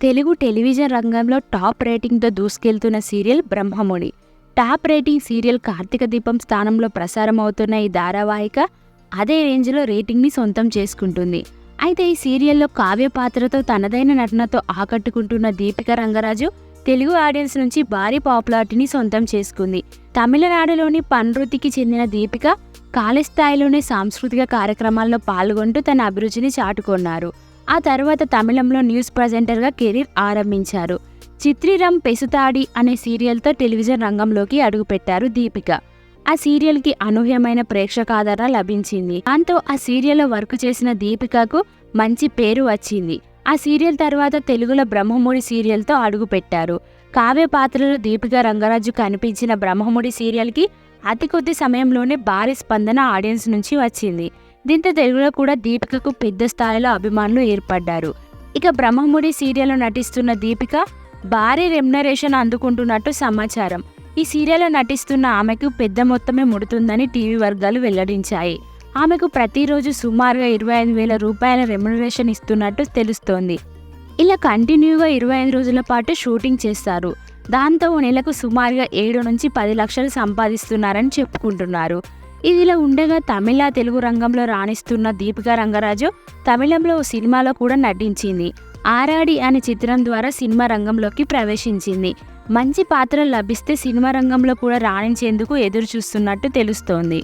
Telugu television రంగంలో top రేటింగ్తో దూసుకెళ్తున్న serial Brahmamudi. Top rating serial Karthika Deepam స్థానంలో ప్రసారం అవుతున్న ఈ ధారావాహిక అదే రేంజ్లో రేటింగ్ని సొంతం చేసుకుంటుంది. అయితే ఈ సీరియల్లో కావ్య పాత్రతో తనదైన నటనతో ఆకట్టుకుంటున్న దీపిక రంగరాజు తెలుగు ఆడియన్స్ నుంచి భారీ పాపులారిటీని సొంతం చేసుకుంది. తమిళనాడులోని పన్రుతికి చెందిన దీపిక కాలేజ్ స్థాయిలోనే సాంస్కృతిక కార్యక్రమాల్లో పాల్గొంటూ తన అభిరుచిని చాటుకొన్నారు. ఆ తర్వాత తమిళంలో న్యూస్ ప్రజెంటర్గా కెరీర్ ఆరంభించారు. చిత్రిరం పెసుతాడి అనే సీరియల్తో టెలివిజన్ రంగంలోకి అడుగుపెట్టారు దీపిక. ఆ సీరియల్కి అనూహ్యమైన ప్రేక్షకాదరణ లభించింది. దాంతో ఆ సీరియల్లో వర్క్ చేసిన దీపికకు మంచి పేరు వచ్చింది. ఆ సీరియల్ తర్వాత తెలుగులో బ్రహ్మముడి సీరియల్తో అడుగుపెట్టారు. కావ్య పాత్రలో దీపిక రంగరాజు కనిపించిన బ్రహ్మముడి సీరియల్కి అతి కొద్ది సమయంలోనే భారీ స్పందన ఆడియన్స్ నుంచి వచ్చింది. దీంతో తెలుగులో కూడా దీపికకు పెద్ద స్థాయిలో అభిమానులు ఏర్పడ్డారు. ఇక బ్రహ్మముడి సీరియల్లో నటిస్తున్న దీపిక భారీ రెమ్యునరేషన్ అందుకుంటున్నట్టు సమాచారం. ఈ సీరియల్లో నటిస్తున్న ఆమెకు పెద్ద మొత్తమే ముడుతుందని టీవీ వర్గాలు వెల్లడించాయి. ఆమెకు ప్రతిరోజు సుమారుగా 25,000 రూపాయల రెమ్యునరేషన్ ఇస్తున్నట్టు తెలుస్తోంది. ఇలా కంటిన్యూగా 25 రోజుల పాటు షూటింగ్ చేస్తారు. దాంతో నెలకు సుమారుగా 7 నుంచి 10 లక్షలు సంపాదిస్తున్నారని చెప్పుకుంటున్నారు. ఇదిలా ఉండగా తమిళ తెలుగు రంగంలో రాణిస్తున్న దీపిక రంగరాజు తమిళంలో ఓ సినిమాలో కూడా నటించింది. ఆరాడి అనే చిత్రం ద్వారా సినిమా రంగంలోకి ప్రవేశించింది. మంచి పాత్రలు లభిస్తే సినిమా రంగంలో కూడా రాణించేందుకు ఎదురు చూస్తున్నట్టు తెలుస్తోంది.